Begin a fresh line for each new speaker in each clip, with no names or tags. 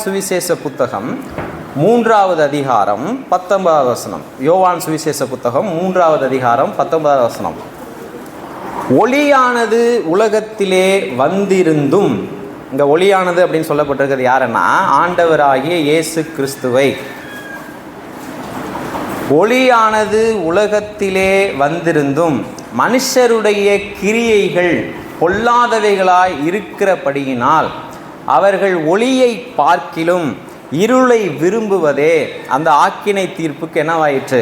சுவிசேஷ புத்தகம் 3வது அதிகாரம் 19வது வசனம். யோவான் சுவிசேஷ புத்தகம் 3வது அதிகாரம் 19வது வசனம். ஒளியானது உலகத்திலே வந்திருந்தும், இங்கே ஒளியானது அப்படின்னு சொல்லப்பட்டிருக்கிறது யாருன்னா ஆண்டவராகிய இயேசு கிறிஸ்துவை. ஒளியானது உலகத்திலே வந்திருந்தும் மனுஷருடைய கிரியைகள் பொல்லாதவைகளாய் இருக்கிறபடியினால் அவர்கள் ஒளியை பார்க்கிலும் இருளை விரும்புவதே அந்த ஆக்கினை தீர்ப்புக்கு என்னவாயிற்று.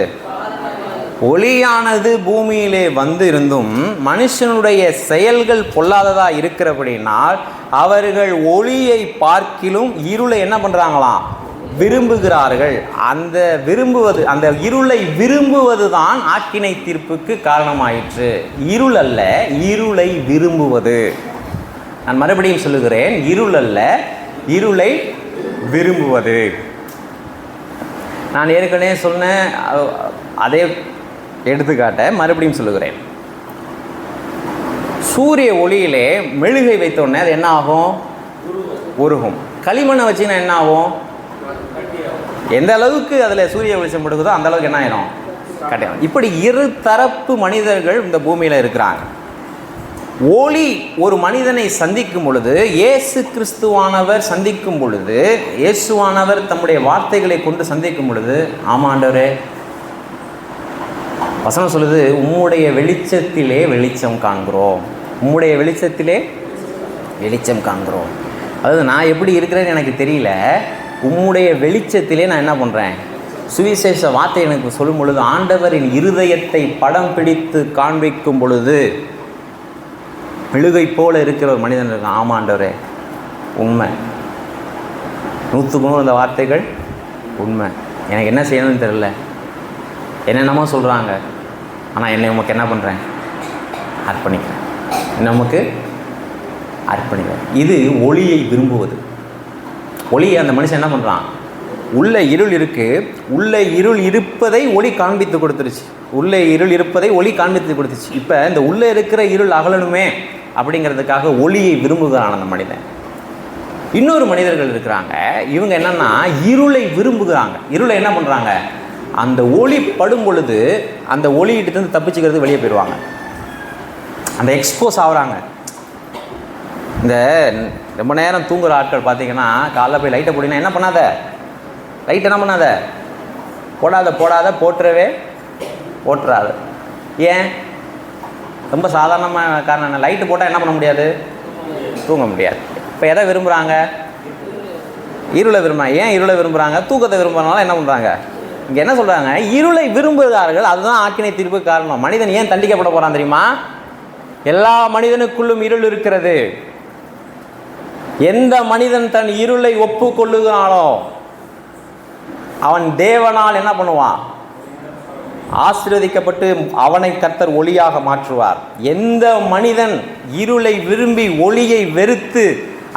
ஒளியானது பூமியிலே வந்து இருந்தும் மனுஷனுடைய செயல்கள் பொல்லாததா இருக்கிறபடினால் அவர்கள் ஒளியை பார்க்கிலும் இருளை என்ன பண்றாங்களாம், விரும்புகிறார்கள். அந்த விரும்புவது, அந்த இருளை விரும்புவது தான் ஆக்கினை தீர்ப்புக்கு காரணமாயிற்று. இருள் அல்ல, இருளை விரும்புவது. நான் மறுபடியும் சொல்லுகிறேன், இருள் அல்ல, இருளை விரும்புவது. நான் ஏற்கனவே சொன்னேன், அதே எடுத்துக்காட்ட மறுபடியும் சொல்லுகிறேன். சூரிய ஒளியிலே மெழுகை வைத்தோடனே அது என்ன ஆகும், உருகும். களிமண்ணை வச்சுன்னா என்ன ஆகும், எந்த அளவுக்கு அதில் சூரிய வெளிச்சம் கொடுக்குதோ அந்த அளவுக்கு என்ன ஆயிடும், கட்டாயம். இப்படி இரு தரப்பு மனிதர்கள் இந்த பூமியில் இருக்கிறாங்க. ஒளி ஒரு மனிதனை சந்திக்கும் பொழுது, இயேசு கிறிஸ்துவானவர் சந்திக்கும் பொழுது, இயேசுவானவர் தம்முடைய வார்த்தைகளை கொண்டு சந்திக்கும் பொழுது, ஆமாண்டவரே, வசனம் சொல்லுது, உம்முடைய வெளிச்சத்திலே வெளிச்சம் காண்கிறோம், உம்முடைய வெளிச்சத்திலே வெளிச்சம் காண்கிறோம். அதாவது நான் எப்படி இருக்கிறேன்னு எனக்கு தெரியல, உம்முடைய வெளிச்சத்திலே நான் என்ன பண்ணுறேன், சுவிசேஷ வார்த்தை எனக்கு சொல்லும் பொழுது, ஆண்டவரின் இருதயத்தை படம் பிடித்து காண்பிக்கும் பொழுது மெழுகை போல இருக்கிற ஒரு மனிதன் இருக்கான். ஆமாண்டவரே, உண்மை, 100க்கு 100 இந்த வார்த்தைகள் உண்மை. எனக்கு என்ன செய்யணும்னு தெரியல, என்னென்னமோ சொல்கிறாங்க, ஆனால் என்னை உமக்கு என்ன பண்ணுறேன், அர்ப்பணிக்கிறேன், நமக்கு அர்ப்பணிக்கிறேன். இது ஒளியை விரும்புவது. ஒளியை அந்த மனுஷன் என்ன பண்ணுறான், உள்ள இருள் இருக்குது, உள்ள இருள் இருப்பதை ஒளி காண்பித்து கொடுத்துருச்சு, உள்ளே இருள் இருப்பதை ஒளி காண்பித்து கொடுத்துச்சு. இப்போ இந்த உள்ளே இருக்கிற இருள் அகலணுமே அப்படிங்கிறதுக்காக ஒளியை விரும்புகிறான் அந்த மனிதன். இன்னொரு மனிதர்கள் இருக்கிறாங்க, இவங்க என்னன்னா இருளை விரும்புகிறாங்க. இருளை என்ன பண்ணுறாங்க, அந்த ஒளி படும் பொழுது அந்த ஒளியிட்டு தப்பிச்சுக்கிறது வெளியே போயிடுவாங்க, அந்த எக்ஸ்போஸ் ஆகுறாங்க. இந்த ரொம்ப நேரம் தூங்குகிற ஆட்கள் பார்த்தீங்கன்னா காலைல போய் லைட்டை போட்டிங்கன்னா என்ன பண்ணாத, லைட் என்ன பண்ணாத, போடாத போட்டுறவே போட்டுறாது. ஏன், ரொம்ப சாதாரணமான காரணம் என்ன, லைட்டு போட்டால் என்ன பண்ண முடியாது, தூங்க முடியாது. இப்போ எதை விரும்புகிறாங்க, இருளை விரும்புகிறாங்க. ஏன் இருளை விரும்புகிறாங்க, தூக்கத்தை விரும்புகிறனால என்ன பண்ணுறாங்க, இங்கே என்ன சொல்கிறாங்க, இருளை விரும்புகிறார்கள், அதுதான் ஆக்கினை தீர்ப்பு காரணம். மனிதன் ஏன் தண்டிக்கப்பட போகிறான் தெரியுமா, எல்லா மனிதனுக்குள்ளும் இருள் இருக்கிறது. எந்த மனிதன் தன் இருளை ஒப்பு கொள்ளுகிறானோ அவன் தேவனால் என்ன பண்ணுவான், ஆசீர்வதிக்கப்பட்டு அவனை கர்த்தர் ஒளியாக மாற்றுவார். எந்த மனிதன் இருளை விரும்பி ஒளியை வெறுத்து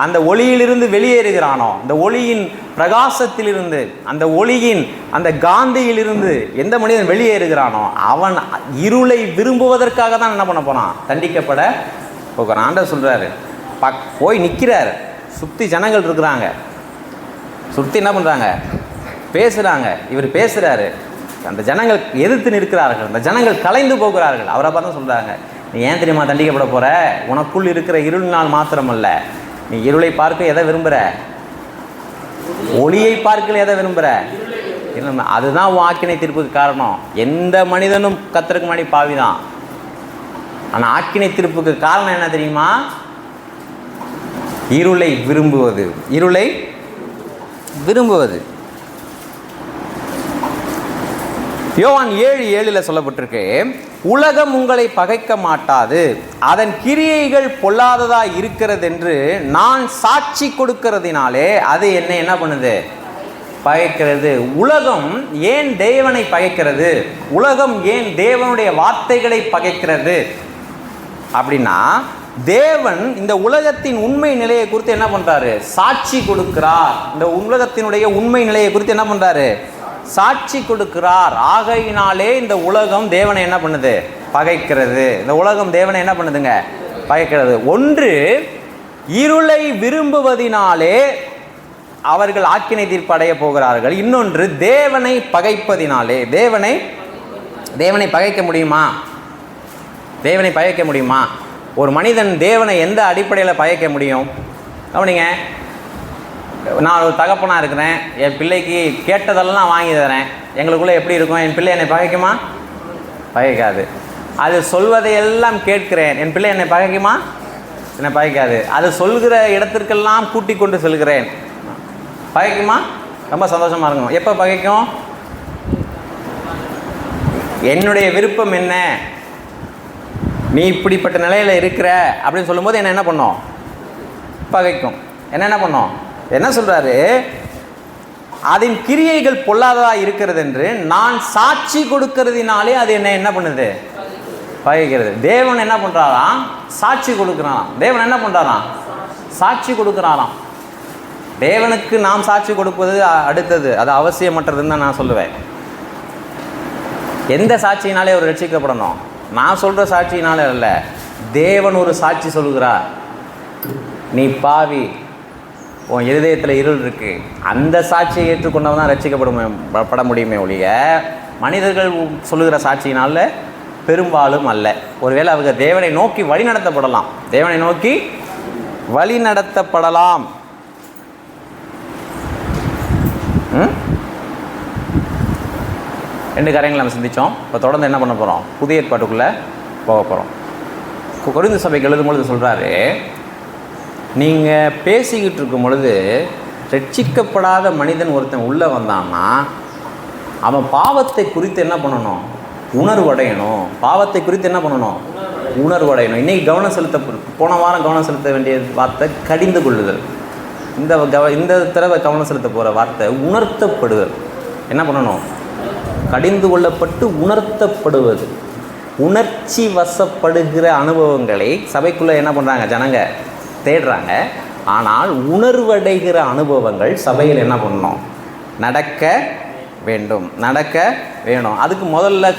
அந்த ஒளியிலிருந்து வெளியேறுகிறானோ, அந்த ஒளியின் பிரகாசத்திலிருந்து, அந்த ஒளியின் அந்த காந்தியிலிருந்து எந்த மனிதன் வெளியேறுகிறானோ அவன் இருளை விரும்புவதற்காக தான் என்ன பண்ண போனான், தண்டிக்கப்பட போகிறான். ஆண்டவர் சொல்கிறாரு, போய் நிற்கிறார், சுற்றி ஜனங்கள் இருக்கிறாங்க, சுற்றி என்ன பண்ணுறாங்க, பேசுகிறாங்க, இவர் பேசுகிறாரு, அந்த ஜனங்கள் எதிர்த்து நிற்கிறார்கள், அந்த ஜனங்கள் கலைந்து போகிறார்கள். அவரை பார்த்து சொல்கிறாங்க, நீ ஏன் தெரியுமா தண்டிக்கப்பட போகிற, உனக்குள் இருக்கிற இருளினால் மாத்திரமல்ல, நீ இருளை பார்க்க எதை விரும்புகிற, ஒளியை பார்க்கல எதை விரும்புகிற, அதுதான் உன் ஆக்கினை தீர்ப்புக்கு காரணம். எந்த மனிதனும் கர்த்தருக்கு முன்னாடி பாவிதான். ஆனால் ஆக்கினை தீர்ப்புக்கு காரணம் என்ன தெரியுமா, இருளை விரும்புவது, இருளை விரும்புவது. யோவான் 7:7 சொல்லப்பட்டிருக்கு, உலகம் உங்களை பகைக்க மாட்டாது, அதன் கிரியைகள் பொல்லாததா இருக்கிறது என்று நான் சாட்சி கொடுக்கிறதினாலே அது என்னை என்ன பண்ணுது, பகைக்கிறது. உலகம் ஏன் தேவனை பகைக்கிறது, உலகம் ஏன் தேவனுடைய வார்த்தைகளை பகைக்கிறது அப்படின்னா, தேவன் இந்த உலகத்தின் உண்மை நிலையை குறித்து என்ன பண்றாரு, சாட்சி கொடுக்கிறார். இந்த உலகத்தினுடைய உண்மை நிலையை குறித்து என்ன பண்றாரு, சாட்சி கொடுக்கிறார். ஆகையினாலே இந்த உலகம் தேவனை என்ன பண்ணுது, பகைக்கிறது. இந்த உலகம் தேவனை என்ன பண்ணுதுங்க, பகைக்கிறது. ஒன்று இருளை விரும்புவதினாலே அவர்கள் ஆக்கினை தீர்ப்பு அடைய போகிறார்கள். இன்னொன்று, தேவனை பகைப்பதினாலே. தேவனை பகைக்க முடியுமா? தேவனை பகைக்க முடியுமா? ஒரு மனிதன் தேவனை எந்த அடிப்படையில் பகைக்க முடியும்? கவனிங்க, நான் ஒரு தகப்பனாக இருக்கிறேன், என் பிள்ளைக்கு கேட்டதெல்லாம் வாங்கி தரேன், எங்களுக்குள்ளே எப்படி இருக்கும்? என் பிள்ளை என்னை பகைக்குமா? பகைக்காது. அது சொல்வதையெல்லாம் கேட்கிறேன், என் பிள்ளை என்னை பகைக்குமா? என்னை பகைக்காது. அது சொல்கிற இடத்திற்கெல்லாம் கூட்டிக் கொண்டு செல்கிறேன், பகைக்குமா? ரொம்ப சந்தோஷமாக இருக்கும். எப்போ பகைக்கும்? என்னுடைய விருப்பம் என்ன, நீ இப்படிப்பட்ட நிலையில் இருக்கிற அப்படின்னு சொல்லும்போது என்ன பண்ணும்? பகைக்கும். என்ன பண்ணும்? என்ன சொல்கிறாரு? அதன் கிரியைகள் பொல்லாததாக இருக்கிறது என்று நான் சாட்சி கொடுக்கறதுனாலே அது என்ன பண்ணுது? பகைக்கிறது. தேவன் என்ன பண்ணுறாராம்? சாட்சி கொடுக்குறாராம். தேவன் என்ன பண்ணுறாராம்? சாட்சி கொடுக்குறாராம். தேவனுக்கு நாம் சாட்சி கொடுப்பது அடுத்தது, அது அவசியமற்றதுன்னு தான் நான் சொல்லுவேன். எந்த சாட்சியினாலே அவர் ரட்சிக்கப்படணும்? நான் சொல்கிற சாட்சியினாலே இல்லை, தேவன் ஒரு சாட்சி சொல்கிறார். நீ பாவி, உன் இருதயத்தில் இருள் இருக்கு, அந்த சாட்சியை ஏற்றுக்கொண்டவன் தான் ரட்சிக்கப்பட முடியுமே ஒழிய மனிதர்கள் சொல்லுகிற சாட்சியினால பெரும்பாலும் அல்ல. ஒருவேளை அவங்க தேவனை நோக்கி வழி நடத்தப்படலாம், தேவனை நோக்கி வழி நடத்தப்படலாம். ரெண்டு காரியங்கள் நம்ம சிந்தித்தோம். இப்போ தொடர்ந்து என்ன பண்ண போகிறோம்? புதிய ஏற்பாட்டுக்குள்ளே போக போகிறோம். கொரிந்து சபைக்கு எழுதும் பொழுது சொல்கிறாரு, நீங்கள் பேசிக்கிட்டு இருக்கும் பொழுது ரட்சிக்கப்படாத மனிதன் ஒருத்தன் உள்ளே வந்தான்னா அவன் பாவத்தை குறித்து என்ன பண்ணணும்? உணர்வடையணும். பாவத்தை குறித்து என்ன பண்ணணும்? உணர்வடையணும். இன்றைக்கி கவனம் செலுத்த, போன வாரம் கவனம் செலுத்த வேண்டிய வார்த்தை கடிந்து கொள்ளுதல். இந்த தடவை கவனம் செலுத்த போகிற வார்த்தை உணர்த்தப்படுதல். என்ன பண்ணணும்? கடிந்து கொள்ளப்பட்டு உணர்த்தப்படுவது. உணர்ச்சி வசப்படுகிற அனுபவங்களை சபைக்குள்ளே என்ன பண்ணுறாங்க? ஜனங்க தேடுறாங்க. ஆனால் உணர்வடைகிற அனுபவங்கள் சபையில் என்ன பண்ணணும்? நடக்க வேண்டும், நடக்க வேணும். அதுக்கு முதல்ல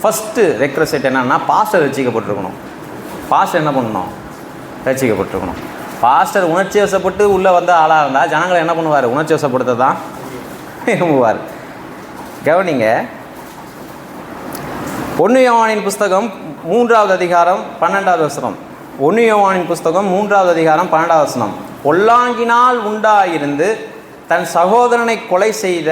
ஃபஸ்ட்டு ரெக்வஸ்ட் என்னன்னா, பாஸ்டர் ரட்சிக்கப்பட்டிருக்கணும். பாஸ்டர் என்ன பண்ணணும்? ரட்சிக்கப்பட்டிருக்கணும். பாஸ்டர் உணர்ச்சி வசப்பட்டு உள்ளே வந்த ஆளாக இருந்தால் ஜனங்களை என்ன பண்ணுவார்? உணர்ச்சி வசப்படுத்த தான் விரும்புவார். கவனிங்க, 1 யோவானின் புஸ்தகம் 3வது அதிகாரம் 12வது வசனம். 1 யோவானின் புஸ்தகம் 3வது அதிகாரம் 12வது வசனம். பொல்லாங்கினால் உண்டாயிருந்து தன் சகோதரனை கொலை செய்த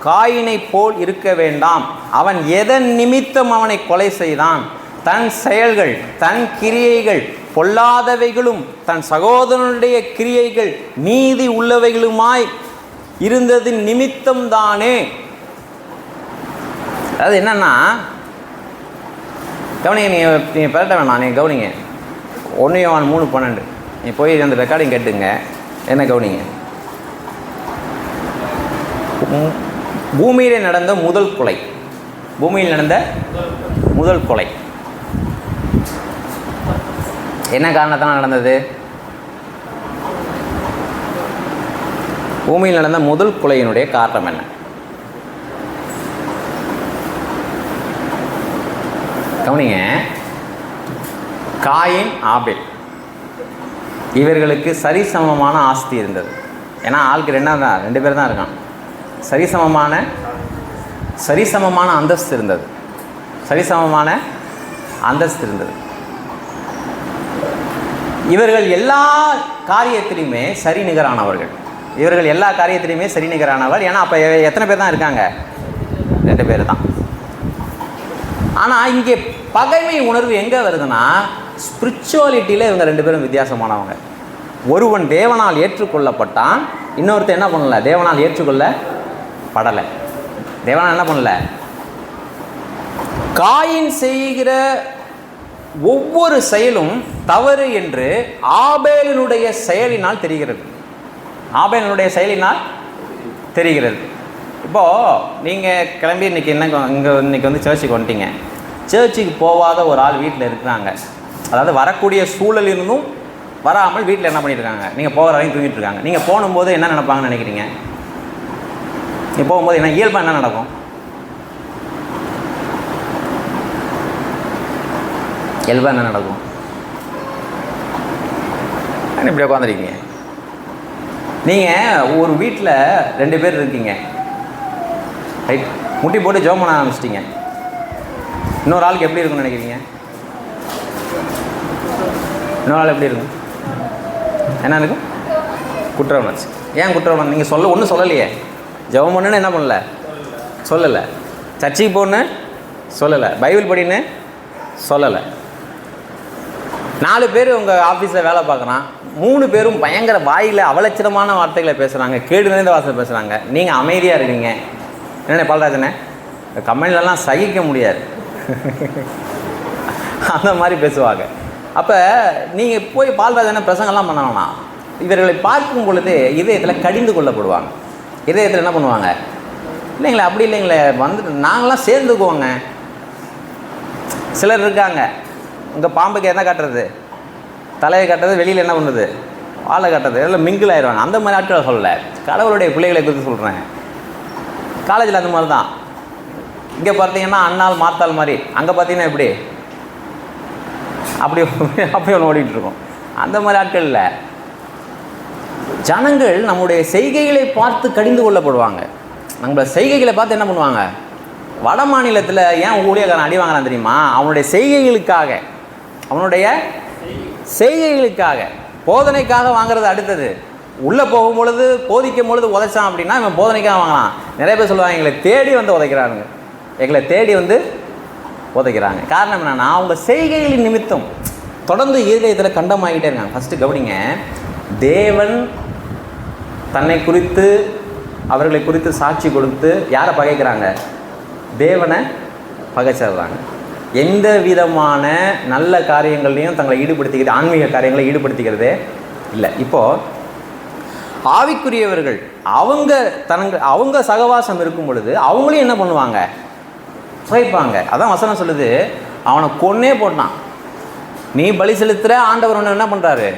காயினை போல் இருக்க வேண்டாம். அவன் எதன் நிமித்தம் அவனை கொலை செய்தான்? தன் செயல்கள், தன் கிரியைகள் பொல்லாதவைகளும் தன் சகோதரனுடைய கிரியைகள் நீதி உள்ளவைகளுமாய் இருந்தது நிமித்தம்தானே. அதாவது என்னன்னா, கவனிங்க, நீங்கள் பெறட்ட வேணாம், நீங்கள் கவனிங்க. 1 யோவான் 3:12 நீ போய் அந்த ரெக்கார்டிங் கேட்டுங்க. என்ன கவனிங்க? பூமியிலே நடந்த முதல் கொலை, பூமியில் நடந்த முதல் கொலை என்ன காரணத்தால் நடந்தது? பூமியில் நடந்த முதல் கொலையினுடைய காரணம் என்ன? கவனிங்க, காயின் ஆபேல் இவர்களுக்கு சரிசமமான ஆஸ்தி இருந்தது. ஏன்னா ஆளுக்கு 2 பேர் தான் இருக்கான். சரிசமமான அந்தஸ்து இருந்தது. சரிசமமான அந்தஸ்து இருந்தது. இவர்கள் எல்லா காரியத்திலையுமே சரி நிகரானவர்கள். ஏன்னா அப்போ எத்தனை பேர் தான் இருக்காங்க? 2 பேர் தான். ஆனால் இங்கே பகைமை உணர்வு எங்கே வருதுன்னா, ஸ்பிரிச்சுவாலிட்டியில் இவங்க 2 பேரும் வித்தியாசமானவங்க. ஒருவன் தேவனால் ஏற்றுக்கொள்ளப்பட்டான், இன்னொருத்தர் என்ன பண்ணல? தேவனால் ஏற்றுக்கொள்ளப்படலை. தேவனால் என்ன பண்ணல? காயின் செய்கிற ஒவ்வொரு செயலும் தவறு என்று ஆபேலினுடைய செயலினால் தெரிகிறது. இப்போது நீங்கள் கிளம்பி இன்றைக்கி இன்றைக்கி வந்து சர்ச்சுக்கு வந்துட்டீங்க. சர்ச்சுக்கு போகாத ஒரு ஆள் வீட்டில் இருக்கிறாங்க. அதாவது வரக்கூடிய சூழல் இருந்தும் வராமல் வீட்டில் என்ன பண்ணியிருக்காங்க? நீங்கள் போகிற வரைக்கும் தூங்கிட்டு இருக்காங்க. நீங்கள் போகும்போது என்ன நினைப்பாங்கன்னு நினைக்கிறீங்க? நீங்கள் போகும்போது என்ன இயல்பாக என்ன நடக்கும்? இயல்பாக என்ன நடக்கும்? இப்படி உட்காந்துருக்கீங்க. நீங்கள் ஒரு வீட்டில் 2 பேர் இருக்கீங்க, ரைட்? முட்டி போட்டு ஜெபம் பண்ண ஆரம்பிச்சிட்டிங்க. இன்னொரு ஆளுக்கு எப்படி இருக்குன்னு நினைக்கிறீங்க? இன்னொரு ஆள் எப்படி இருக்கும்? என்ன இருக்கும்? குற்ற உணர்ச்சி. ஏன் குற்ற உணர்ச்சி? நீங்கள் ஒன்றும் சொல்லலையே. ஜெபம் பண்ணுன்னு என்ன பண்ணல? சொல்லலை. சர்ச்சைக்கு போன்னு சொல்லலை. பைபிள் படின்னு சொல்லலை. 4 பேர் உங்கள் ஆஃபீஸில் வேலை பார்க்குறான். 3 பேரும் பயங்கர வாயில் அவலட்சணமான வார்த்தைகளை பேசுகிறாங்க, கேடு நிறைந்த வார்த்தை பேசுகிறாங்க. நீங்கள் அமைதியாக இருக்கீங்க. என்னென்ன பால்ராஜனே, கம்பெனிலலாம் சகிக்க முடியாது, அந்த மாதிரி பேசுவாங்க. அப்போ நீங்கள் போய் பால்ராஜனை பிரசங்கெல்லாம் பண்ண வேணாம். இவர்களை பார்க்கும் பொழுது இதயத்தில் கடிந்து கொள்ளப்படுவாங்க. இதயத்தில் என்ன பண்ணுவாங்க? இல்லைங்களே, அப்படி இல்லைங்களே, நாங்களாம் சேர்ந்துக்குவோங்க. சிலர் இருக்காங்க, இங்கே பாம்புக்கு என்ன காட்டுறது? தலையை காட்டுறது, வெளியில் என்ன பண்ணுறது? வாழை காட்டுறது, எல்லாம் மிங்கிள் ஆயிடுவாங்க. அந்த மாதிரி ஆட்களை சொல்லலை, கடவுளுடைய பிள்ளைகளை குறித்து சொல்கிறேன். காலேஜில் அந்த மாதிரி தான். இங்கே பார்த்தீங்கன்னா அண்ணால் மாத்தாள் மாதிரி, அங்கே பார்த்தீங்கன்னா எப்படி அப்படியே ஒன்று ஓடிட்டு இருக்கோம். அந்த மாதிரி ஆட்கள் இல்லை. ஜனங்கள் நம்முடைய செய்கைகளை பார்த்து கடிந்து கொள்ளப்படுவாங்க. நம்மளோட செய்கைகளை பார்த்து என்ன பண்ணுவாங்க? வட மாநிலத்தில் ஏன் ஊழியக்காரன் அடி வாங்குறான் தெரியுமா? அவனுடைய செய்கைகளுக்காக போதனைக்காக வாங்குறது அடுத்தது. உள்ளே போகும்பொழுது போதிக்கும் பொழுது உதைச்சான் அப்படின்னா இவன் போதனைக்காக வாங்கலாம். நிறைய பேர் சொல்லுவாங்க, எங்களை தேடி வந்து உதைக்கிறானுங்க, எங்களை தேடி வந்து உதைக்கிறாங்க. காரணம் என்னென்னா, அவங்க செய்கைகளின் நிமித்தம் தொடர்ந்து இருதயத்தில் கண்டமாகிட்டே இருக்காங்க. ஃபஸ்ட்டு கவனிங்க, தேவன் தன்னை குறித்து அவர்களை குறித்து சாட்சி கொடுத்து யாரை பகைக்கிறாங்க? தேவனை பகைச்சிடுறாங்க. எந்த விதமான நல்ல காரியங்கள்லையும் தங்களை ஈடுபடுத்திக்கிறது, ஆன்மீக காரியங்களை ஈடுபடுத்திக்கிறதே இல்லை. இப்போது ஆவிக்குரியவர்கள் அவங்க சகவாசம் இருக்கும் பொழுது அவங்களையும் என்ன பண்ணுவாங்க? சுவைப்பாங்க. அதான் வசனம் சொல்லுது, அவனை கொன்னே போட்டான். நீ பலி செலுத்துகிற, ஆண்டவர் ஒன்று என்ன பண்ணுறாரு?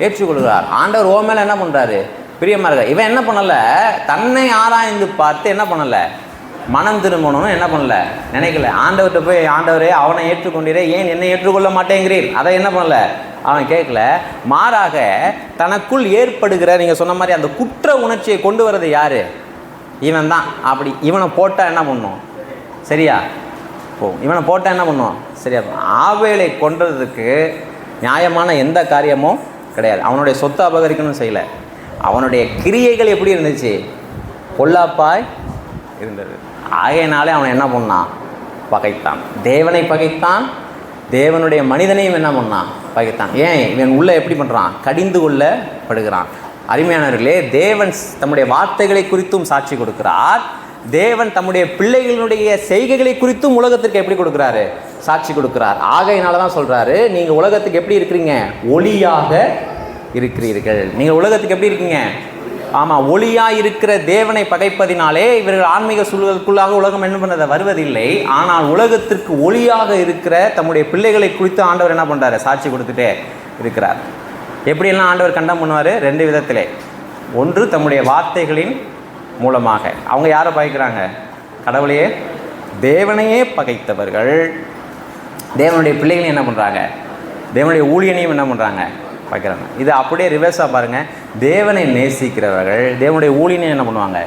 ஏற்றுக்கொள்கிறார். ஆண்டவர் ஓ மேலே என்ன பண்ணுறாரு? பிரியமாக இருக்க. இவன் என்ன பண்ணலை? தன்னை ஆராய்ந்து பார்த்து என்ன பண்ணலை? மனம் திரும்பணும்னு என்ன பண்ணல? நினைக்கல. ஆண்டவர்கிட்ட போய், ஆண்டவரே அவனை ஏற்றுக்கொண்டீரே, ஏன் என்னை ஏற்றுக்கொள்ள மாட்டேங்கிறீர்? அதை என்ன பண்ணல? அவன் கேட்கல. மாறாக தனக்குள் ஏற்படுகிற, நீங்கள் சொன்ன மாதிரி அந்த குற்ற உணர்ச்சியை கொண்டு வர்றது யார்? இவன் தான். அப்படி இவனை போட்டால் என்ன பண்ணும்? சரியா இவனை போட்டால் என்ன பண்ணும்? சரியா. ஆவேலை கொன்றதுக்கு நியாயமான எந்த காரியமும் கிடையாது. அவனுடைய சொத்தை அபகரிக்கணும்னு செய்யலை. அவனுடைய கிரியைகள் எப்படி இருந்துச்சு? பொல்லாப்பாய் இருந்தது. ஆகையினாலே அவன் என்ன பண்ணான்? பகைத்தான். தேவனை பகைத்தான், தேவனுடைய மனிதனையும் என்ன பண்ணான்? பகைத்தான். ஏன்? இவன் உள்ள எப்படி பண்ணுறான்? கடிந்து கொள்ளப்படுகிறான். அருமையானவர்களே, தேவன் தம்முடைய வார்த்தைகளை குறித்தும் சாட்சி கொடுக்கிறார். தேவன் தம்முடைய பிள்ளைகளுடைய செய்கைகளை குறித்தும் உலகத்திற்கு எப்படி கொடுக்குறாரு? சாட்சி கொடுக்கிறார். ஆகையினால தான் சொல்கிறாரு, நீங்கள் உலகத்துக்கு எப்படி இருக்கிறீங்க? ஒளியாக இருக்கிறீர்கள். நீங்கள் உலகத்துக்கு எப்படி இருக்கீங்க? ஆமாம், ஒளியாக இருக்கிற தேவனை பகைப்பதினாலே இவர்கள் ஆன்மீக சூழலுக்குள்ளாக உலகம் என்ன பண்ணதை வருவதில்லை. ஆனால் உலகத்திற்கு ஒளியாக இருக்கிற தம்முடைய பிள்ளைகளை குறித்து ஆண்டவர் என்ன பண்ணுறாரு? சாட்சி கொடுத்துட்டே இருக்கிறார். எப்படியெல்லாம் ஆண்டவர் கண்டம் பண்ணுவார்? 2 விதத்திலே. ஒன்று, தம்முடைய வார்த்தைகளின் மூலமாக. அவங்க யாரை பகைக்கிறாங்க? கடவுளையே, தேவனையே பகைத்தவர்கள் தேவனுடைய பிள்ளைகளையும் என்ன பண்ணுறாங்க? தேவனுடைய ஊழியனையும் என்ன பண்ணுறாங்க? பகைக்கிறாங்க. இது அப்படியே ரிவர்ஸாக பாருங்கள். தேவனை நேசிக்கிறவர்கள் தேவனுடைய ஊழியனையும் என்ன பண்ணுவாங்க?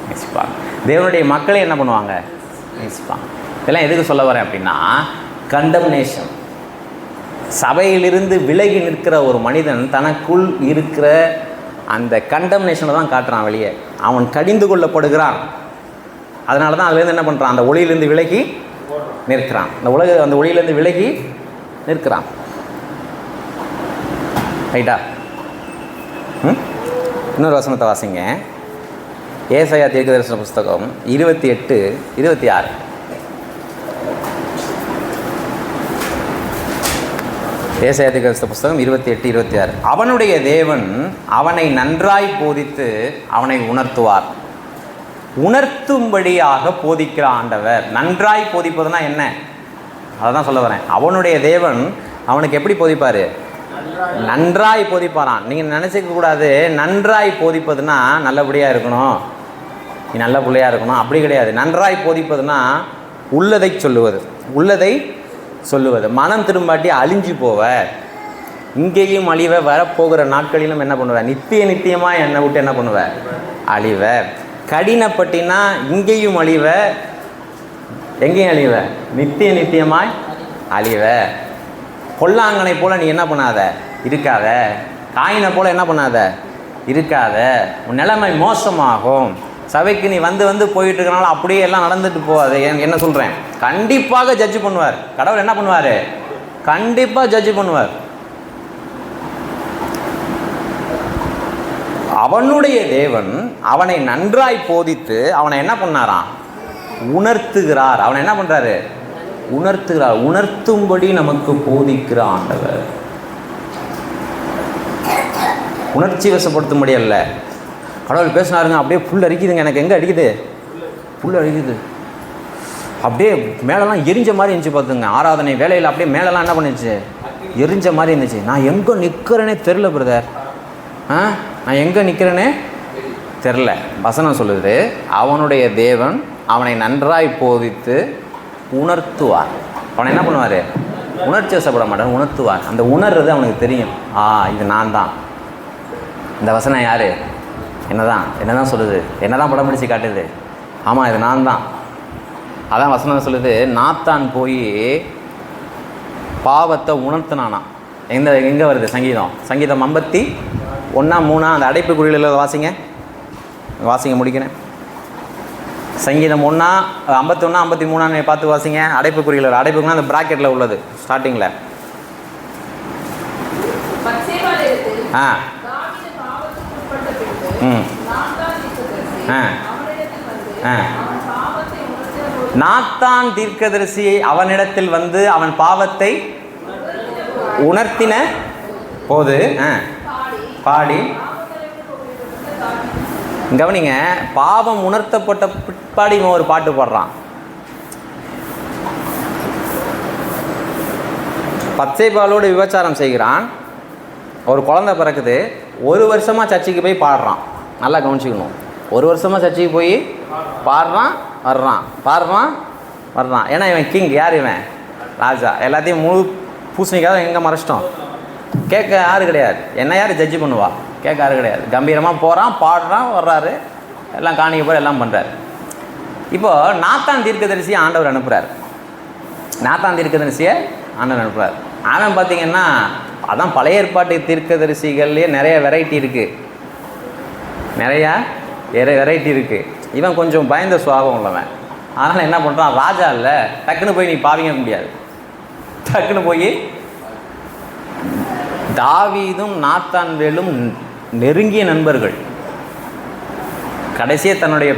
நேசிப்பாங்க. தேவனுடைய மக்களை என்ன பண்ணுவாங்க? நேசிப்பாங்க. இதெல்லாம் எதுக்கு சொல்ல வரேன் அப்படின்னா, கண்டம்னேஷன். சபையிலிருந்து விலகி நிற்கிற ஒரு மனிதன் தனக்குள் இருக்கிற அந்த கண்டம்னேஷனை தான் காட்டுறான் வெளியே. அவன் கடிந்து கொள்ளப்படுகிறான். அதனால தான் அதுலேருந்து என்ன பண்ணுறான்? அந்த ஒளியிலேருந்து விலகி நிற்கிறான். அந்த ஒளியிலேருந்து விலகி நிற்கிறான். ரைட்டா? இன்னொரு வசனத்தை வாசிங்க. ஏசாயா தீர்க்கதரிசன புஸ்தகம் 28:26. ஏசாயா தீர்க்கதரிசன புஸ்தகம் 28:26. அவனுடைய தேவன் அவனை நன்றாய் போதித்து அவனை உணர்த்துவார். உணர்த்தும்படியாக போதிக்கிற ஆண்டவர். நன்றாய் போதிப்பதுனா என்ன? அதை தான் சொல்ல வரேன். அவனுடைய தேவன் அவனுக்கு எப்படி போதிப்பார்? நன்றாய் போதிப்பாரான். நீங்கள் நினச்சிக்க கூடாது, நன்றாய் போதிப்பதுன்னா நல்லபடியாக இருக்கணும், நீ நல்ல பிள்ளையாக இருக்கணும், அப்படி கிடையாது. நன்றாய் போதிப்பதுன்னா உள்ளதை சொல்லுவது. மனம் திரும்பாட்டி அழிஞ்சு போவ, இங்கேயும் அழிவ, வரப்போகிற நாட்களிலும் என்ன பண்ணுவ, நித்தியமாக என்னை விட்டு என்ன பண்ணுவ, அழிவ. கடினப்பட்டினா இங்கேயும் அழிவ, எங்கேயும் அழிவ, நித்தியமாய் அழிவ. பொல்லாங்கனை போல நீ என்ன பண்ணாத, இருக்காத. காயினை போல என்ன பண்ணாத, இருக்காத. உன் நிலைமை மோசமாகும். சபைக்கு நீ வந்து போயிட்டு இருக்கனால அப்படியே எல்லாம் நடந்துட்டு போகாது. என்ன சொல்கிறேன், கண்டிப்பாக ஜட்ஜ் பண்ணுவார் கடவுள். என்ன பண்ணுவார், கண்டிப்பாக ஜட்ஜ் பண்ணுவார். அவனுடைய தேவன் அவனை நன்றாய் போதித்து அவனை என்ன பண்ணாராம், உணர்த்துகிறார். அவனை என்ன பண்ணுறாரு, உணர்த்துகிறார். உணர்த்தும்படி நமக்கு போதிக்கிற ஆண்டவர். உணர்ச்சி வசப்படுத்தும்படி அல்ல. கடவுள் பேசினாருங்க, அப்படியே புல் அரிக்குதுங்க. எனக்கு எங்கே அடிக்குது, புல் அரிக்குது. அப்படியே மேலெல்லாம் எரிஞ்ச மாதிரி இருந்துச்சு பார்த்துங்க. ஆராதனை வேலையில் அப்படியே மேலெல்லாம் என்ன பண்ணிச்சு, எரிஞ்ச மாதிரி இருந்துச்சு. நான் எங்கே நிற்கிறேனே தெரில பிரதர். நான் எங்கே நிற்கிறேனே தெரில. வசனம் சொல்லுது, அவனுடைய தேவன் அவனை நன்றாய் போதித்து உணர்த்துவார். அவனை என்ன பண்ணுவார், உணர்ச்சி வசப்பட மாட்டார், உணர்த்துவார். அந்த உணர்றது அவனுக்கு தெரியும். இது நான் தான். இந்த வசனம் யார், என்னதான் சொல்லுது, என்னதான் படம் பிடிச்சி காட்டுது. ஆமாம், இது நான் தான். அதான் வசனம் சொல்லுது, நாத்தான் போய் பாவத்தை உணர்த்தினானா. எங்கே வருது, சங்கீதம் 51:3 அந்த அடைப்பு குறியில் வாசிங்க முடிக்கிறேன். சங்கீதம் 51:53 பார்த்து வாசிங்க. அடைப்பு குறியில், அடைப்புக்குன்னா அந்த ப்ராக்கெட்டில் உள்ளது ஸ்டார்டிங்கில். நாத்தான் தீர்க்கதரிசி அவனிடத்தில் வந்து அவன் பாவத்தை உணர்த்தின போது பாடி. கவனிங்க, பாவம் உணர்த்தப்பட்ட பிற்பாடி இவன் ஒரு பாட்டு பாடுறான். பச்சைபாலோடு விபச்சாரம் செய்கிறான். ஒரு குழந்தை பிறக்குது. 1 வருஷமாக சர்ச்சைக்கு போய் பாடுறான். நல்லா கவனிச்சுக்கணும். 1 வருஷமாக சர்ச்சைக்கு போய் பாடுறான், வர்றான். ஏன்னா இவன் கிங். யார் இவன், ராஜா. எல்லாத்தையும் முழு பூசணிக்காக எங்கே மறைச்சிட்டோம். கேட்க யாரு கிடையாது. என்ன யார் ஜட்ஜி பண்ணுவா, கேட்க யாரு கிடையாது. கம்பீரமாக போகிறான், பாடுறான், வர்றாரு, எல்லாம் காணிக்க போகிற எல்லாம் பண்ணுறாரு. இப்போது நாத்தான் தீர்க்கதரிசியை ஆண்டவர் அனுப்புகிறார். அவன் பார்த்திங்கன்னா, அதான் பழைய ஏற்பாட்டு தீர்க்கதரிசிகள்லேயே நிறைய வெரைட்டி இருக்குது. இவன் கொஞ்சம் பயந்த சுபாவம் உள்ளவன். அதனால் என்ன பண்ணுறான், ராஜா இல்லை, டக்குன்னு போய் நீ பாவிங்க முடியாது. டக்குன்னு போய் தாவீதும் நாத்தான்வேலும் நெருங்கிய நண்பர்கள். கடைசியாக தன்னுடைய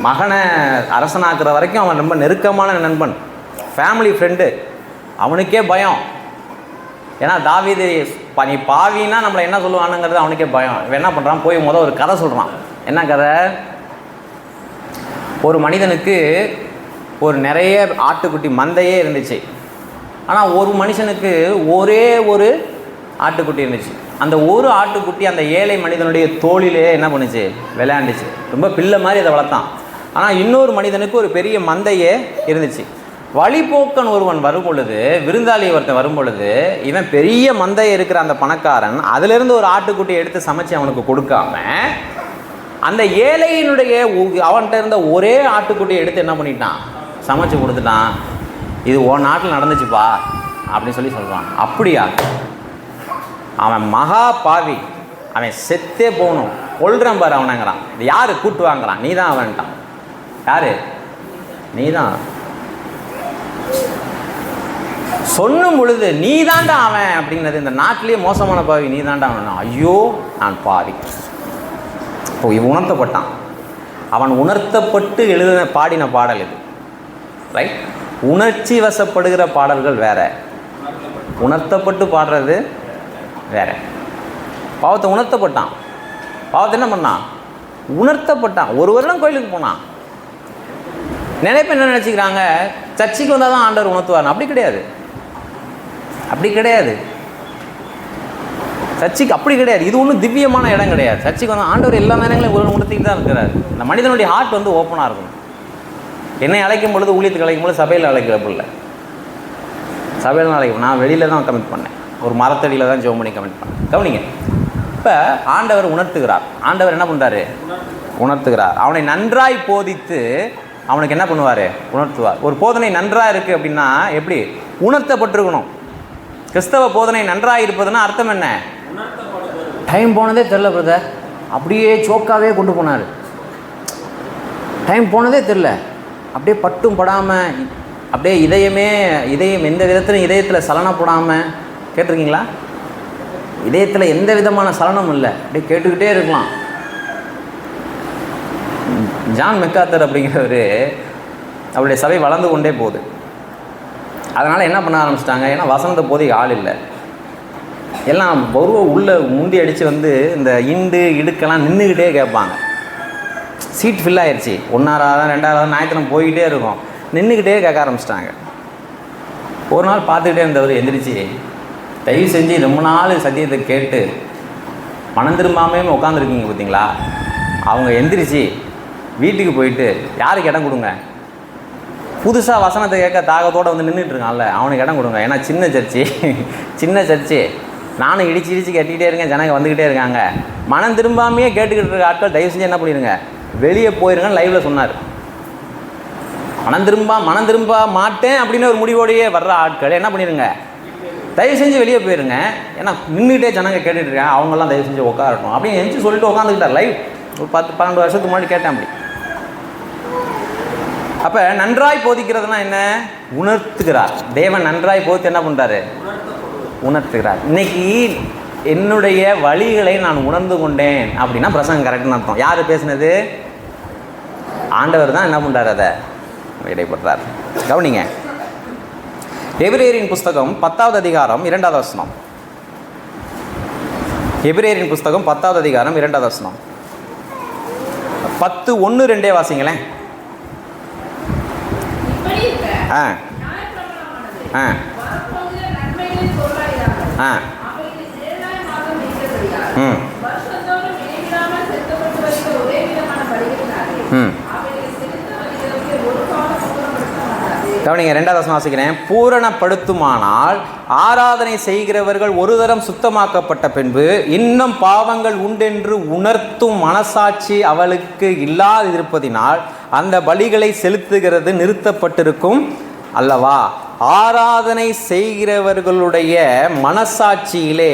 மகனை அரசனாக்குற வரைக்கும் அவன் ரொம்ப நெருக்கமான நண்பன், ஃபேமிலி ஃப்ரெண்டு. அவனுக்கே பயம். ஏன்னா தாவீது நீ பாவின்னா நம்மளை என்ன சொல்லுவானுங்கிறது அவனுக்கே பயம். இவன் என்ன பண்ணுறான், போய் ஒரு கதை சொல்கிறான். என்ன கதை, ஒரு மனிதனுக்கு ஒரு நிறைய ஆட்டுக்குட்டி மந்தையே இருந்துச்சு. ஆனால் ஒரு மனுஷனுக்கு ஒரே ஒரு ஆட்டுக்குட்டி இருந்துச்சு. அந்த ஒரு ஆட்டுக்குட்டி அந்த ஏழை மனிதனுடைய தோளிலே என்ன பண்ணுச்சு, விளையாண்டுச்சு. ரொம்ப பிள்ளை மாதிரி அதை வளர்த்தான். ஆனால் இன்னொரு மனிதனுக்கு ஒரு பெரிய மந்தையே இருந்துச்சு. வழிபோக்கன் ஒருவன் வரும் பொழுது, விருந்தாளி ஒருத்தன் வரும் பொழுது, இவன் பெரிய மந்தையை இருக்கிற அந்த பணக்காரன் அதிலிருந்து ஒரு ஆட்டுக்குட்டியை எடுத்து சமைச்சு அவனுக்கு கொடுக்காம அந்த ஏழையினுடைய அவன்கிட்ட இருந்த ஒரே ஆட்டுக்குட்டியை எடுத்து என்ன பண்ணிட்டான், சமைச்சு கொடுத்துட்டான். இது உன் நாட்டில் நடந்துச்சுப்பா அப்படின்னு சொல்கிறான். அப்படியா, அவன் மகா பாவி, அவன் செத்தே போகணும், கொல்றன் பாரு அவனங்கிறான். இது யார் கூட்டு வாங்குறான், நீ தான் அவன்ட்டான். யார், நீ தான். சொன்னும் பொழுது நீ தாண்டா அவன் அப்படிங்கிறது, இந்த நாட்டிலேயே மோசமான பாவி நீ தாண்டா அவன். ஐயோ நான் பாவி. இப்போ உணர்த்தப்பட்டான். அவன் உணர்த்தப்பட்டு பாடின பாடல் இது, ரைட். உணர்ச்சி வசப்படுகிற பாடல்கள் வேற, உணர்த்தப்பட்டு பாடுறது வேற. பாவத்தை உணர்த்தப்பட்டான். பாவத்தை என்ன பண்ணான், உணர்த்தப்பட்டான். ஒரு வருடம் கோயிலுக்கு போனான். நினைப்பு என்ன நினச்சிக்கிறாங்க, சர்ச்சைக்கு வந்தால் தான் ஆண்டவர் உணர்த்துவார். அப்படி கிடையாது. சர்ச்சைக்கு அப்படி கிடையாது. இது ஒன்றும் திவ்யமான இடம் கிடையாது. சர்ச்சைக்கு வந்து ஆண்டவர் எல்லா நேரங்களையும் உணர்த்திட்டு தான் இருக்கிறார். இந்த மனிதனுடைய ஹார்ட் வந்து ஓப்பனாக இருக்கணும். என்னை அழைக்கும் பொழுது, ஊழியத்துக்கு அழைக்கும் பொழுது சபையில் அழைக்கிறப்பில்லை. சபையில் அழைக்கும், நான் வெளியில் தான் கமிட் பண்ணேன். ஒரு மரத்தடியில் தான் ஜெபம் பண்ணி கமெண்ட் பண்ண கவனிங்க. இப்போ ஆண்டவர் உணர்த்துகிறார். ஆண்டவர் என்ன பண்ணுறாரு? உணர்த்துகிறார். அவனை நன்றாய் போதித்து அவனுக்கு என்ன பண்ணுவார்? உணர்த்துவார். ஒரு போதனை நன்றாக இருக்குது அப்படின்னா எப்படி உணர்த்தப்பட்டிருக்கணும். கிறிஸ்தவ போதனை நன்றாக இருப்பதுன்னா அர்த்தம் என்ன? டைம் போனதே தெரில பிரதர், அப்படியே சோக்காவே கொண்டு போனார். டைம் போனதே தெரில, அப்படியே பட்டும் படாமல், அப்படியே இதயம் எந்த விதத்திலும் இதயத்தில் சலனப்படாமல். கேட்டிருக்கீங்களா? இதயத்தில் எந்த விதமான சலனமும் இல்லை, அப்படியே கேட்டுக்கிட்டே இருக்கலாம். ஜான் மெக்கார்த்தர் அப்படிங்கிறவர் அவருடைய சபை வளர்ந்து கொண்டே போகுது. அதனால் என்ன பண்ண ஆரம்பிச்சிட்டாங்க, ஏன்னா வசனத்தை போதிய ஆள் இல்லை, எல்லாம் உள்ளே முந்தி அடித்து வந்து இந்த இடுக்கெல்லாம் நின்றுக்கிட்டே கேட்பாங்க. சீட் ஃபில் ஆயிடுச்சு. 1,000 2,000 ஞாயிற்றுக்கிழமை போய்கிட்டே இருக்கும், நின்றுக்கிட்டே கேட்க ஆரம்பிச்சிட்டாங்க. ஒரு நாள் பார்த்துக்கிட்டே இருந்தவர் எந்திரிச்சு, தயவு செஞ்சு ரொம்ப நாள் சத்தியத்தை கேட்டு மனம் திரும்பாமே உட்காந்துருக்கீங்க பார்த்தீங்களா, அவங்க எந்திரிச்சு வீட்டுக்கு போயிட்டு யாருக்கு இடம் கொடுங்க, புதுசாக வசனத்தை கேட்க தாகத்தோடு வந்து நின்றுட்டுருக்கான்ல அவனுக்கு இடம் கொடுங்க. ஏன்னா சின்ன சர்ச்சு நானும் இடிச்சு கட்டிக்கிட்டே இருக்கேன், ஜனங்க வந்துக்கிட்டே இருக்காங்க, மனம் திரும்பாமையே கேட்டுக்கிட்டு இருக்க ஆட்கள் தயவு செஞ்சு என்ன பண்ணிடுங்க, வெளியே போயிருங்கன்னு லைவில் சொன்னார். மனம் திரும்ப மாட்டேன் அப்படின்னு ஒரு முடிவோடையே வர்ற ஆட்கள் என்ன பண்ணிடுங்க, தயவு செஞ்சு வெளியே போயிருங்க. ஏன்னா நின்றுட்டே ஜனங்க கேட்டுட்டு இருக்காங்க, அவங்கெல்லாம் தயவு செஞ்சு உட்காரட்டும் அப்படின்னு நினச்சி சொல்லிட்டு உட்காந்துக்கிட்டார். லைவ் ஒரு 10-12 வருஷத்துக்கு முன்னாடி கேட்டேன் அப்படி. அப்போ நன்றாய் போதிக்கிறதுனா என்ன? உணர்த்துகிறார். தேவன் நன்றாய் போதித்து என்ன பண்ணுறாரு? உணர்த்துகிறார். இன்னைக்கு என்னுடைய வழிகளை நான் உணர்ந்து கொண்டேன் அப்படின்னா பிரசங்கம் கரெக்டுன்னு அர்த்தம். யார் பேசுனது? ஆண்டவர் தான் என்ன பண்ணுறாரு, அதை இடைப்படுறார். கவனிங்க, எபிரேயரின் புஸ்தகம் 10வது அதிகாரம் 2வது வசனம். எபிரேயரின் புஸ்தகம் 10வது அதிகாரம் 2வது வசனம். 10:1-2 வாசிங்களேன். ஆ ஆ ஆ ம் ம் கவனிங்க, 2வது வசனம் வாசிக்கிறேன். பூரணப்படுத்துமானால் ஆராதனை செய்கிறவர்கள் ஒரு தரம் சுத்தமாக்கப்பட்ட பின்பு இன்னும் பாவங்கள் உண்டென்று உணர்த்தும் மனசாட்சி அவளுக்கு இல்லாதிருப்பதினால் அந்த பலிகளை செலுத்துகிறது நிறுத்தப்பட்டிருக்கும் அல்லவா. ஆராதனை செய்கிறவர்களுடைய மனசாட்சியிலே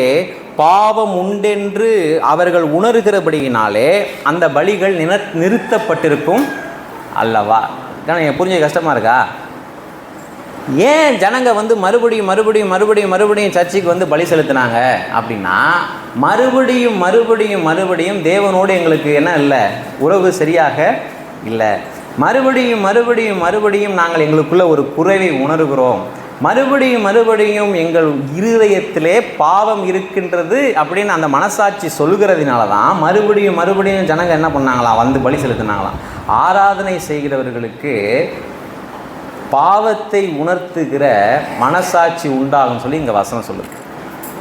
பாவம் உண்டென்று அவர்கள் உணர்கிறபடியினாலே அந்த பலிகள் நிறுத்தப்பட்டிருக்கும் அல்லவா. புரிஞ்ச கஷ்டமாக இருக்கா? ஏன் ஜனங்க வந்து மறுபடியும் சர்ச்சுக்கு வந்து பலி செலுத்தினாங்க அப்படின்னா, மறுபடியும் தேவனோடு எங்களுக்கு என்ன இல்லை, உறவு சரியாக இல்லை. மறுபடியும் நாங்கள் எங்களுக்குள்ள ஒரு குறைவை உணர்கிறோம். மறுபடியும் எங்கள் இருதயத்திலே பாவம் இருக்கின்றது அப்படின்னு அந்த மனசாட்சி சொல்கிறதுனால தான் மறுபடியும் ஜனங்க என்ன பண்ணாங்களாம், வந்து பலி செலுத்தினாங்களாம். ஆராதனை செய்கிறவர்களுக்கு பாவத்தை உணர்த்துகிற மனசாட்சி உண்டாகும் சொல்லி இங்கே வசனம் சொல்லுது.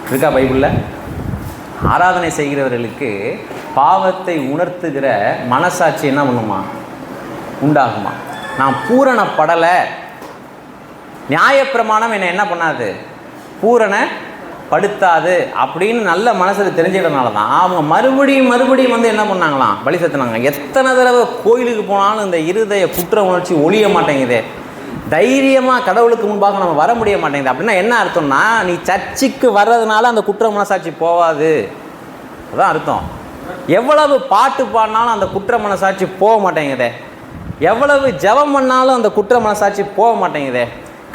இருக்கா பைபிளில்? ஆராதனை செய்கிறவர்களுக்கு பாவத்தை உணர்த்துகிற மனசாட்சி என்ன பண்ணுமா, உண்டாகுமா. நான் பூரணப்படலை, நியாயப்பிரமாணம் என்னை என்ன பண்ணாது, பூரணப்படுத்தாது அப்படின்னு நல்ல மனசில் தெரிஞ்சிடனால தான் அவங்க மறுபடியும் வந்து என்ன பண்ணாங்களாம், பலி செலுத்தினாங்க. எத்தனை தடவை கோயிலுக்கு போனாலும் இந்த இருதய குற்ற உணர்ச்சி ஒழிய மாட்டேங்குது. தைரியமாக கடவுளுக்கு முன்பாக நம்ம வர முடிய மாட்டேங்குது. அப்படின்னா என்ன அர்த்தம்னா, நீ சர்ச்சுக்கு வர்றதுனால அந்த குற்ற மனசாட்சி போகாது, அதுதான் அர்த்தம். எவ்வளவு பாட்டு பாடினாலும் அந்த குற்ற மனசாட்சி போக மாட்டேங்குதே. எவ்வளவு ஜெபம் பண்ணாலும் அந்த குற்ற மனசாட்சி போக மாட்டேங்குதே.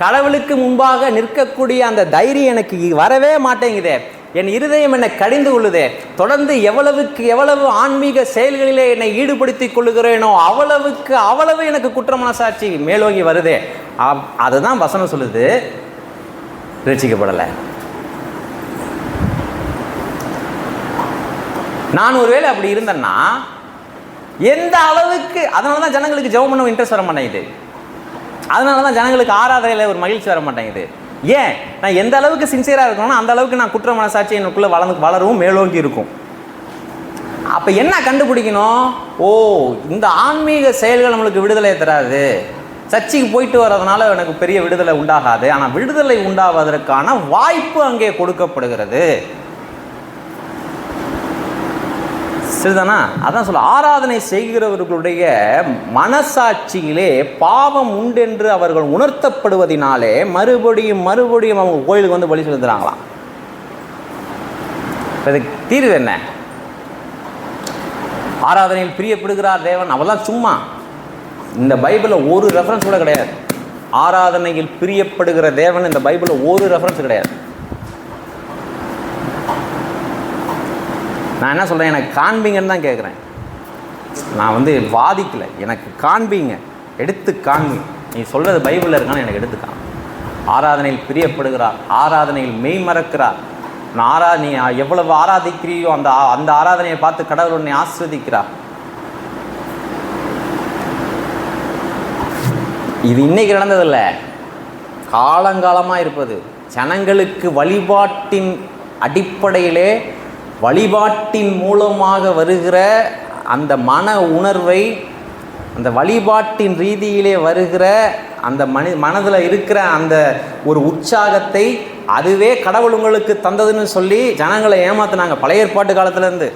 கடவுளுக்கு முன்பாக நிற்கக்கூடிய அந்த தைரியம் எனக்கு வரவே மாட்டேங்குதே. என் இருதயம் என்னை கடிந்து கொள்ளுதே. தொடர்ந்து எவ்வளவு ஆன்மீக செயல்களிலே என்னை ஈடுபடுத்தி கொள்ளுகிறேனோ அவ்வளவு எனக்கு குற்ற மனசாட்சி மேலோங்கி வருதே. அதுதான் வசனம் சொல்லுது, ரட்சிக்கப்படலை. நான் ஒருவேளை அப்படி இருந்தேன்னா எந்த அளவுக்கு, அதனால தான் ஜனங்களுக்கு ஜெபம் பண்ண இன்ட்ரெஸ்ட் வர மாட்டேங்குது. அதனால தான் ஜனங்களுக்கு ஆராதனையில் ஒரு மகிழ்ச்சி வர மாட்டேங்குது. ஏன்? நான் எந்த அளவுக்கு சின்சியராக இருக்கணும்னா அந்த அளவுக்கு நான் குற்ற மனசாட்சி எனக்குள்ளே வளரும், மேலோங்கி இருக்கும். அப்போ என்ன கண்டுபிடிக்கணும்? ஓ, இந்த ஆன்மீக செயல்கள் நம்மளுக்கு விடுதலை தராது, சர்ச்சுக்கு போயிட்டு வர்றதுனால எனக்கு பெரிய விடுதலை உண்டாகாது. ஆனால் விடுதலை உண்டாவதற்கான வாய்ப்பு அங்கே கொடுக்கப்படுகிறது. சரிதானா? அதான் சொல்ல, ஆராதனை செய்கிறவர்களுடைய மனசாட்சியிலே பாவம் உண்டென்று அவர்கள் உணர்த்தப்படுவதினாலே மறுபடியும் அவங்க கோயிலுக்கு வந்து பலி செலுத்துறாங்களாம். இதுக்கு தீர்வு என்ன? ஆராதனையில் பிரியப்படுகிறார் தேவன், அவெல்லாம் சும்மா. இந்த பைபிளில் ஒரு ரெஃபரன்ஸ் கூட கிடையாது. ஆராதனையில் பிரியப்படுகிற தேவன் இந்த பைபிளில் ஒரு ரெஃபரன்ஸ் கிடையாது. நான் என்ன சொல்கிறேன், எனக்கு காண்பீங்கன்னு தான் கேட்குறேன். நான் வந்து வாதிக்கலை, எனக்கு காண்பீங்க, எடுத்து காண்பீங்க. நீ சொல்கிறது பைபிளில் இருக்கான்னு எனக்கு எடுத்துக்கான். ஆராதனையில் பிரியப்படுகிறார், ஆராதனையில் மெய் மறக்கிறார். நீ எவ்வளவு ஆராதிக்கிறியோ அந்த ஆராதனையை பார்த்து கடவுள் உன்னை ஆஸ்வதிக்கிறார். இது இன்னைக்கு நடந்ததில்லை, காலங்காலமாக இருப்பது. ஜனங்களுக்கு வழிபாட்டின் அடிப்படையிலே, வழிபாட்டின் மூலமாக வருகிற அந்த மன உணர்வை, அந்த வழிபாட்டின் ரீதியிலே வருகிற அந்த மனதில் இருக்கிற அந்த ஒரு உற்சாகத்தை அதுவே கடவுள் உங்களுக்கு தந்ததுன்னு சொல்லி ஜனங்களை ஏமாத்தினாங்க பழைய ஏற்பாட்டு காலத்துலேருந்து.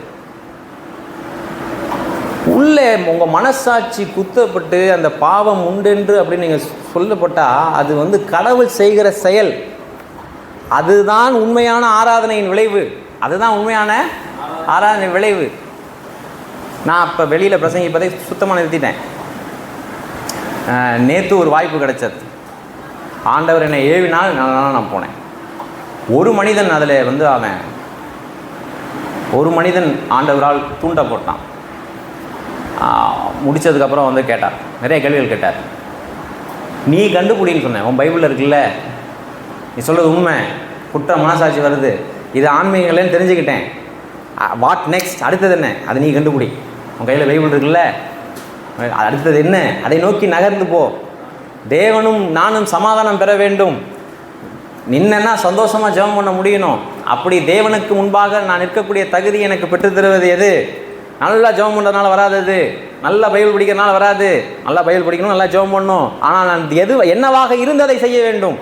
உள்ளே உங்கள் மனசாட்சி குத்தப்பட்டு அந்த பாவம் உண்டென்று அப்படின்னு நீங்கள் சொல்லப்பட்டால் அது வந்து கடவுள் செய்கிற செயல். அதுதான் உண்மையான ஆராதனையின் விளைவு. அதுதான் உண்மையான ஆராதனை விளைவு. நான் இப்போ வெளியில் பிரசங்கிப்பதை சுத்தமாக நிறுத்திட்டேன். நேற்று ஒரு வாய்ப்பு கிடைச்சது. ஆண்டவர் என்னை 7 நாள் நான் போனேன். ஒரு மனிதன் அதில் வந்து ஒரு மனிதன் ஆண்டவரால் தூண்டப்பட்டான். முடித்ததுக்கப்புறம் வந்து கேட்டார், நிறைய கேள்விகள் கேட்டார். நீ கண்டுபிடின்னு சொன்னேன், உன் பைபிளில் இருக்குல்ல, நீ சொல்கிறது உண்மை, குற்ற மனசாட்சி வருது, இது ஆன்மீகங்களேன்னு தெரிஞ்சுக்கிட்டேன். What next? அடுத்தது என்ன? அதை நீ கண்டுபிடி. உன் கையில் பைபிள் இருக்குல்ல, அடுத்தது என்ன? அதை நோக்கி நகர்ந்து போ. தேவனும் நானும் சமாதானம் பெற வேண்டும். நின்னா சந்தோஷமாக ஜெபம் பண்ண முடியணும். அப்படி தேவனுக்கு முன்பாக நான் நிற்கக்கூடிய தகுதி எனக்கு பெற்று தருவது எது? நல்லா ஜெபம் பண்ணுறதுனால வராது, நல்லா பைபிள் படிக்கிறதுனால வராது. நல்லா பைபிள் படிக்கணும், நல்லா ஜெபம் பண்ணணும். ஆனால் நான் என்னவாக இருந்ததை செய்ய வேண்டும்.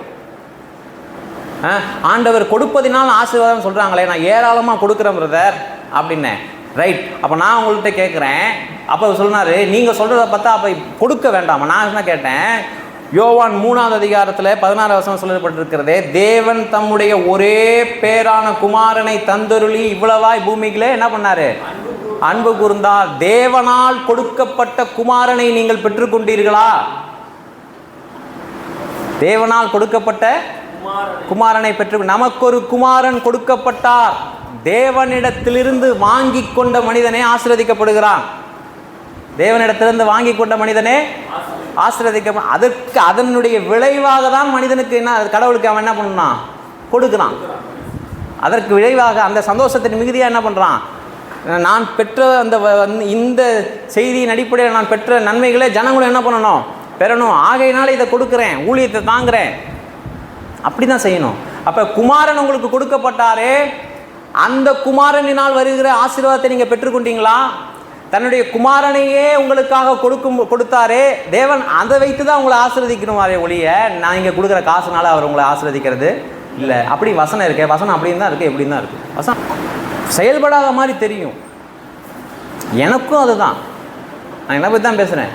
ஆண்டவர் கொடுப்பதினால் ஆசீர்வாதம் சொல்கிறாங்களே, நான் ஏராளமாக கொடுக்குறேன் பிரதர் அப்படின்னேன். ரைட், அப்போ நான் உங்கள்கிட்ட கேட்குறேன். அப்போ சொன்னார், நீங்கள் சொல்கிறத பார்த்தா அப்போ கொடுக்க வேண்டாமா? நான் என்ன கேட்டேன், யோவான் 3ஆம் அதிகாரத்தில் 16 வசனம் சொல்லப்பட்டிருக்கிறதே, தேவன் தம்முடைய ஒரே பேரான குமாரனை தந்தருளி இவ்வளவாய் பூமிகளே என்ன பண்ணார்? அன்பு கூர்ந்தார். தேவனால் கொடுக்கப்பட்ட குமாரனை நீங்கள் பெற்றுக்கொண்டீர்களா? தேவனால் கொடுக்கப்பட்ட குமாரனை பெற்று, நமக்கு ஒரு குமாரன் கொடுக்கப்பட்டார். தேவனிடத்திலிருந்து வாங்கி கொண்ட மனிதனே ஆசீர்வதிக்கப்படுகிறான். தேவனிடத்திலிருந்து வாங்கி கொண்ட மனிதனே ஆசீர்வதிக்க. அதற்கு அதனுடைய விளைவாக தான் மனிதனுக்கு என்ன, கடவுளுக்கு அவன் என்ன பண்ணான்? கொடுக்குறான். அதற்கு விளைவாக அந்த சந்தோஷத்தின் மிகுதியாக என்ன பண்ணுறான்? நான் பெற்ற அந்த இந்த செய்தியின் அடிப்படையில் நான் பெற்ற நன்மைகளை ஜனங்களும் என்ன பண்ணணும்? பெறணும். ஆகையினால இதை கொடுக்குறேன், ஊழியத்தை தாங்குறேன். அப்படி தான் செய்யணும். அப்போ குமாரன் உங்களுக்கு கொடுக்கப்பட்டாரே, அந்த குமாரனினால் வருகிற ஆசீர்வாதத்தை நீங்கள் பெற்றுக்கொண்டீங்களா? தன்னுடைய குமாரனையே உங்களுக்காக கொடுத்தாரே தேவன், அதை வைத்து தான் உங்களை ஆசீர்வதிக்கணுமாரே ஒழிய நான் இங்கே கொடுக்குற காசுனால அவர் உங்களை ஆசீர்வதிக்கிறது இல்லை. அப்படி வசனம் இருக்கே, வசனம் அப்படின்னு தான் இருக்குது, எப்படி தான் இருக்குது. வசனம் செயல்படாத மாதிரி தெரியும். எனக்கும் அதுதான். நான் என்ன பற்றி தான் பேசுகிறேன்.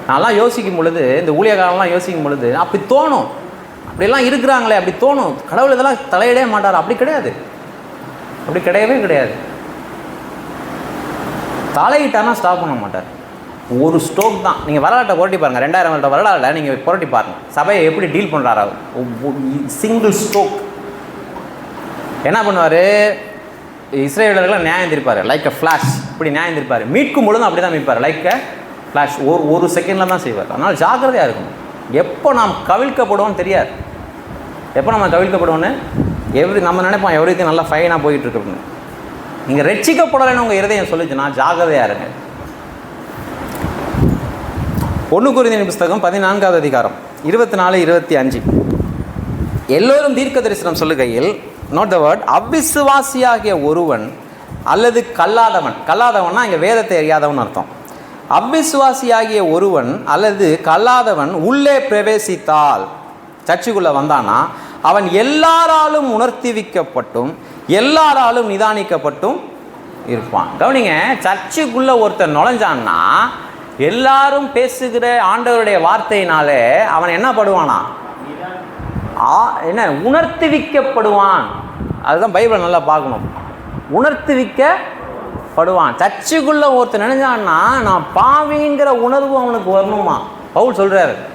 நான்லாம் யோசிக்கும் பொழுது, இந்த ஊழியக்காரன்லாம் யோசிக்கும் பொழுது அப்படி தோணும். அப்படிலாம் இருக்கிறாங்களே, அப்படி தோணும். கடவுள் இதெல்லாம் தலையிடவே மாட்டார். அப்படி கிடையாது, அப்படி கிடையவே கிடையாது. தலையிட்டானா ஸ்டாப் பண்ண மாட்டார். ஒரு ஸ்டோக் தான். நீங்கள் வரலாற்றை புரட்டி பாருங்கள், 2000 வருட வரலாறு நீங்கள் புரட்டி பாருங்கள். சபையை எப்படி டீல் பண்ணுறாரு அவர். சிங்கிள் ஸ்டோக் என்ன பண்ணுவார்? இஸ்ரேலர்களை நியாயம் திருப்பார், லைக் அ ஃப்ளாஷ். இப்படி நியாயம் திருப்பார். மீட்கும் பொழுதும் அப்படி தான் மீட்பார், லைக் அ ஃப்ளாஷ். ஒரு செகண்டில் தான் செய்வார். அதனால் ஜாக்கிரதையாக இருக்கணும். எப்போ நாம் கவிழ்க்கப்படுவோம்னு தெரியாது. எப்போ நம்ம கவிழ்க்கப்படுவோன்னு நம்ம நினைப்போம் எவரிக்கும் நல்லா ஃபைனாக போயிட்டுருக்குன்னு. நீங்கள் ரட்சிக்கப்படலைன்னு உங்கள் இருதயம் சொல்லிச்சுன்னா ஜாக்கிரதையாக இருங்க. 1 கொரிந்தியர் புஸ்தகம் 14ஆம் அதிகாரம் 24-25. எல்லோரும் தீர்க்க தரிசனம் சொல்லுகையில், நோட் த வேர்ட், அவ்விசுவாசியாகிய ஒருவன் அல்லது கல்லாதவன். கல்லாதவன்னா இங்கே வேதத்தை அறியாதவன் அர்த்தம். அவ்விசுவாசியாகிய ஒருவன் அல்லது கல்லாதவன் உள்ளே பிரவேசித்தால், சர்ச்சுக்குள்ளே வந்தானா, அவன் எல்லாராலும் உணர்த்திவிக்கப்பட்டும் எல்லாராலும் நிதானிக்கப்பட்டும் இருப்பான். கவனிங்க, சர்ச்சுக்குள்ளே ஒருத்தர் நுழைஞ்சான்னா எல்லாரும் பேசுகிற ஆண்டவருடைய வார்த்தையினாலே அவன் என்ன படுவானா? என்ன? உணர்த்துவிக்கப்படுவான். அதுதான் பைபிள் நல்லா பார்க்கணும். உணர்த்துவிக்கப்படுவான். சர்ச்சுக்குள்ளே ஒருத்தர் நினைஞ்சான்னா நான் பாவிங்கிற உணர்வு அவனுக்கு வரணுமா? பவுல் சொல்கிறாரு.